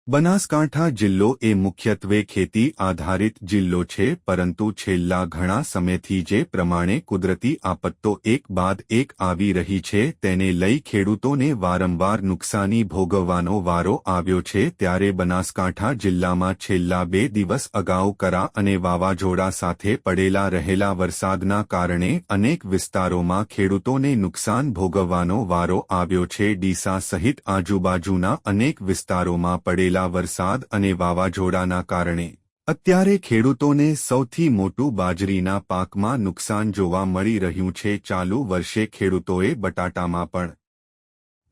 બનાસકાંઠા જિલ્લો એ મુખ્યત્વે ખેતી આધારિત જિલ્લો છે, પરંતુ છેલ્લા ઘણા સમયથી જે પ્રમાણે કુદરતી આપત્તો એક બાદ એક આવી રહી છે તેને લઈ ખેડૂતોને વારંવાર નુકસાની ભોગવવાનો વારો આવ્યો છે। ત્યારે બનાસકાંઠા જિલ્લામાં છેલ્લા 2 દિવસ અગાઉ કરા અને વાવાઝોડા સાથે પડેલા રહેલા વરસાદના કારણે અનેક વિસ્તારોમાં ખેડૂતોને નુકસાન ભોગવવાનો વારો આવ્યો છે। ડીસા સહિત આજુબાજુના અનેક વિસ્તારોમાં પડેલા વરસાદ અને વાવાઝોડાના કારણે અત્યારે ખેડૂતોને સૌથી મોટું બાજરીના પાકમાં નુકસાન જોવા મળી રહ્યું છે। ચાલુ વર્ષે ખેડૂતોએ બટાટામાં પણ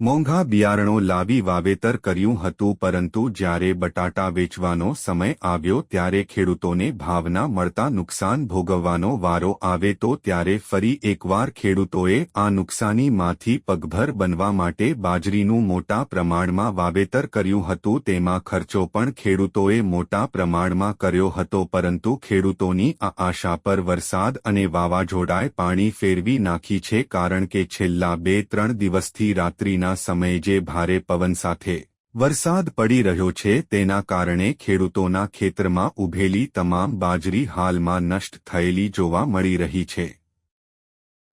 મોંઘા બિયારણો લાવી વાવેતર કર્યું હતું, પરંતુ જ્યારે બટાટા વેચવાનો સમય આવ્યો ત્યારે ખેડૂતોને ભાવના મળતા નુકસાન ભોગવવાનો વારો આવે તો ત્યારે ફરી એકવાર ખેડૂતોએ આ નુકસાનીમાંથી પગભર બનવા માટે બાજરીનું મોટા પ્રમાણમાં વાવેતર કર્યું હતું। તેમાં ખર્ચો પણ ખેડૂતોએ મોટા પ્રમાણમાં કર્યો હતો, પરંતુ ખેડૂતોની આ આશા પર વરસાદ અને વાવાઝોડાએ પાણી ફેરવી નાખી છે, કારણ કે છેલ્લા 2-3 દિવસથી રાત્રિના સમયે જે ભારે પવન સાથે વરસાદ પડી રહ્યો છે તેના કારણે ખેડૂતોના ખેતરમાં ઉભેલી તમામ બાજરી હાલમાં નષ્ટ થયેલી જોવા મળી રહી છે।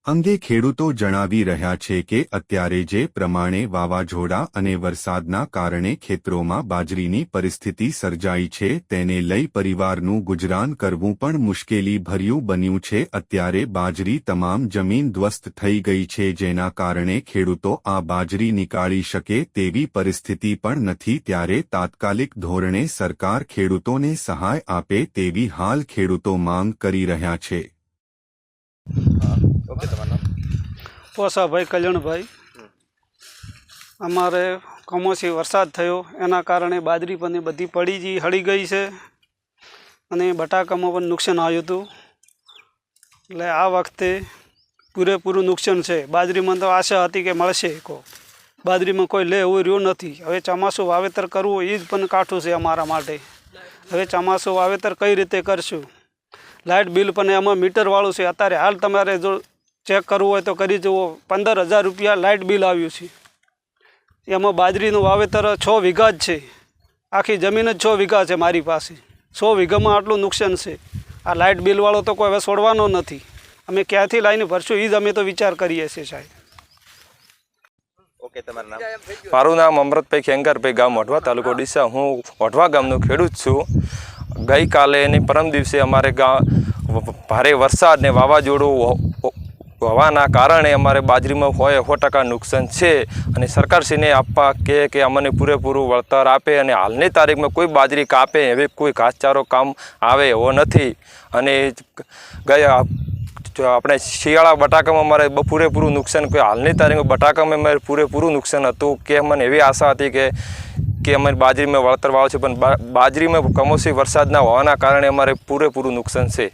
અંગે ખેડૂતો જણાવી રહ્યા છે કે અત્યારે જે પ્રમાણે વાવાઝોડા અને વરસાદના કારણે ખેતરોમાં બાજરીની પરિસ્થિતિ સર્જાઈ છે તેને લઈ પરિવારનું ગુજરાન કરવું પણ મુશ્કેલી ભર્યું બન્યું છે। અત્યારે બાજરી તમામ જમીન ધ્વસ્ત થઈ ગઈ છે, જેના કારણે ખેડૂતો આ બાજરી નીકાળી શકે તેવી પરિસ્થિતિ પણ નથી। ત્યારે તાત્કાલિક ધોરણે સરકાર ખેડૂતોને સહાય આપે તેવી હાલ ખેડૂતો માંગ કરી રહ્યા છે। પોસાભાઈ કલ્યાણભાઈ, અમારે કમોસમી વરસાદ થયો એના કારણે બાજરી પણ બધી પડી હળી ગઈ છે અને બટાકામાં પણ નુકસાન આવ્યું હતું। એટલે આ વખતે પૂરેપૂરું નુકસાન છે। બાજરીમાં તો આશા હતી કે મળશે, બાજરીમાં કોઈ લે એવું રહ્યું નથી। હવે ચોમાસું વાવેતર કરવું એ જ પણ કાઠું છે અમારા માટે। હવે ચોમાસું વાવેતર કઈ રીતે કરશું? લાઇટ બિલ પણ એમાં મીટરવાળું છે। અત્યારે હાલ તમારે જો ચેક કરવું હોય તો કરી જુઓ, 15,000 રૂપિયા લાઇટ બિલ આવ્યું છે। એમાં બાજરીનું વાવેતર 6 વીઘા જ છે, આખી જમીન જ 6 વીઘા છે મારી પાસે। 100 વીઘામાં આટલું નુકસાન છે। આ લાઇટ બિલવાળો તો કોઈ હવે છોડવાનો નથી। અમે ક્યાંથી લાવીને ભરશું એ જ અમે તો વિચાર કરીએ છીએ સાહેબ। મારું નામ અમૃતભાઈ ખેંગારભાઈ, ગામ વઢવા, તાલુકો ડીસા। હું વઢવા ગામનો ખેડૂત છું। ગઈકાલે અને પરમ દિવસે અમારે ભારે વરસાદ ને વાવાઝોડું હોવાના કારણે અમારે બાજરીમાં 100% નુકસાન છે અને સરકારશ્રીને આપવા કે અમને પૂરેપૂરું વળતર આપે અને હાલની તારીખમાં કોઈ બાજરી કાપે હવે કોઈ ઘાસચારો કામ આવે એવો નથી। અને ગયા આપણે શિયાળા બટાકામાં અમારે પૂરેપૂરું નુકસાન, કોઈ હાલની તારીખમાં બટાકામાં અમારે પૂરેપૂરું નુકસાન હતું કે મને એવી આશા હતી કે અમારી બાજરીમાં વળતર વાવ છે, પણ બાજરીમાં કમોસમી વરસાદના હોવાના કારણે અમારે પૂરેપૂરું નુકસાન છે।